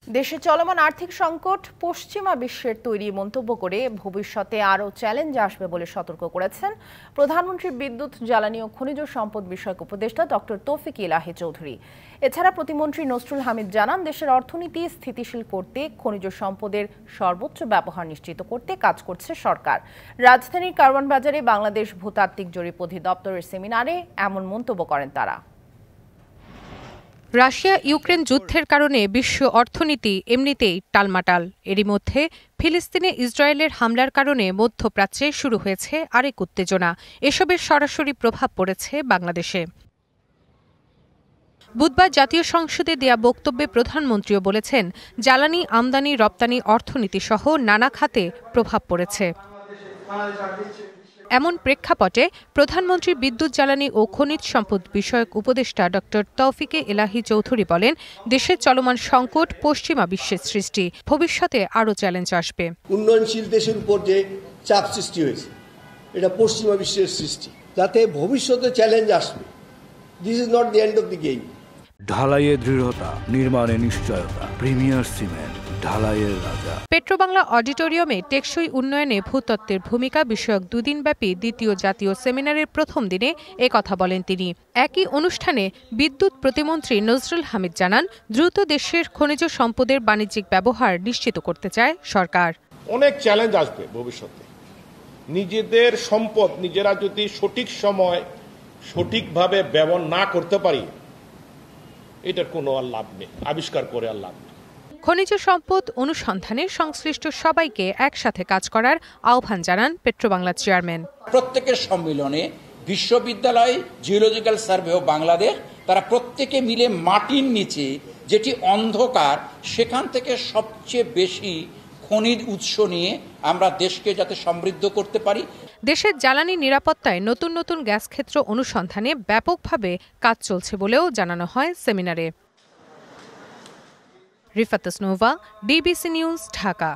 দেশে চলমান আর্থিক সংকট পশ্চিমা বিশ্বের তৈরি মন্তব্য করে ভবিষ্যতে আরও চ্যালেঞ্জ আসবে বলে সতর্ক করেছেন প্রধানমন্ত্রী বিদ্যুৎ, জ্বালানি ও খনিজ সম্পদ বিষয়ক উপদেষ্টা ডক্টর তৌফিক ইলাহি চৌধুরী। এছাড়া প্রতিমন্ত্রী নসরুল হামিদ জানান, দেশের অর্থনীতি স্থিতিশীল করতে খনিজ সম্পদের সর্বোচ্চ ব্যবহার নিশ্চিত করতে কাজ করছে সরকার। রাজধানীর কারওয়ান বাজারে বাংলাদেশ ভূতাত্ত্বিক জরিপ অধিদপ্তরের সেমিনারে এমন মন্তব্য করেন তারা। রাশিয়া ইউক্রেন যুদ্ধের কারণে বিশ্ব অর্থনীতি এমনিতেই টালমাটাল। এরই মধ্যে ফিলিস্তিনে ইসরায়েলের হামলার কারণে মধ্যপ্রাচ্যে শুরু হয়েছে আরেক উত্তেজনা। এসবের সরাসরি প্রভাব পড়েছে বাংলাদেশে। বুধবার জাতীয় সংসদে দেয়া বক্তব্যে প্রধানমন্ত্রীও বলেছেন, জ্বালানি আমদানি রপ্তানি অর্থনীতি সহ নানা খাতে প্রভাব পড়েছে। এমন প্রেক্ষাপটে প্রধানমন্ত্রী বিদ্যুৎ, জ্বালানি ও খনিজ সম্পদ বিষয়ক উপদেষ্টা ডক্টর তৌফিকে ইলাহি চৌধুরী বলেন, দেশের চলমান সংকট পশ্চিমা বিশ্বের সৃষ্টি, ভবিষ্যতে আরও চ্যালেঞ্জ আসবে। উন্নয়নশীল দেশের উপর যে চাপ সৃষ্টি হয়েছে, এটা পশ্চিমা বিশ্বের সৃষ্টি, যাতে ভবিষ্যতে চ্যালেঞ্জ আসবে। This is not the end of the game. ঢালাইয়ে দৃঢ়তা, নির্মাণে নিশ্চয়তা, প্রিমিয়ার সিমেন্ট, ঢালাইয়ের রাজা। পেট্রোবাংলা অডিটোরিয়ামে টেকসই উন্নয়নে ভূতত্ত্বের ভূমিকা বিষয়ক দুদিনব্যাপী দ্বিতীয় জাতীয় সেমিনারের প্রথম দিনে কথা বলেন তিনি। একই অনুষ্ঠানে বিদ্যুৎ প্রতিমন্ত্রী নজরুল হামিদ জানান, দ্রুত দেশের খনিজ সম্পদের বাণিজ্যিক ব্যবহার নিশ্চিত করতে চায় সরকার। অনেক চ্যালেঞ্জ আসবে ভবিষ্যতে। নিজেদের সম্পদ নিজেরা যদি সঠিক সময় সঠিকভাবে ব্যবহার না করতে পারি, এটার কোনো আর লাভ নেই, আবিষ্কার করে আর লাভ নেই। খনিজ সম্পদ অনুসন্ধানে সংশ্লিষ্ট সবাইকে একসাথে কাজ করার আহ্বান জানান পেট্রোবাংলা চেয়ারম্যান। প্রত্যেকের সম্মেলনে বিশ্ববিদ্যালয়, জিওলজিক্যাল সার্ভে অফ বাংলাদেশ, তারা প্রত্যেকে মিলে মাটির নিচে যেটি অন্ধকার, সেখান থেকে সবচেয়ে বেশি খনিজ উৎস নিয়ে আমরা দেশকে যাতে সমৃদ্ধ করতে পারি। দেশের জ্বালানি নিরাপত্তায় নতুন নতুন গ্যাস ক্ষেত্র অনুসন্ধানে ব্যাপকভাবে কাজ চলছে বলেও জানানো হয় সেমিনারে। Rifat Nova, DBC news, Dhaka.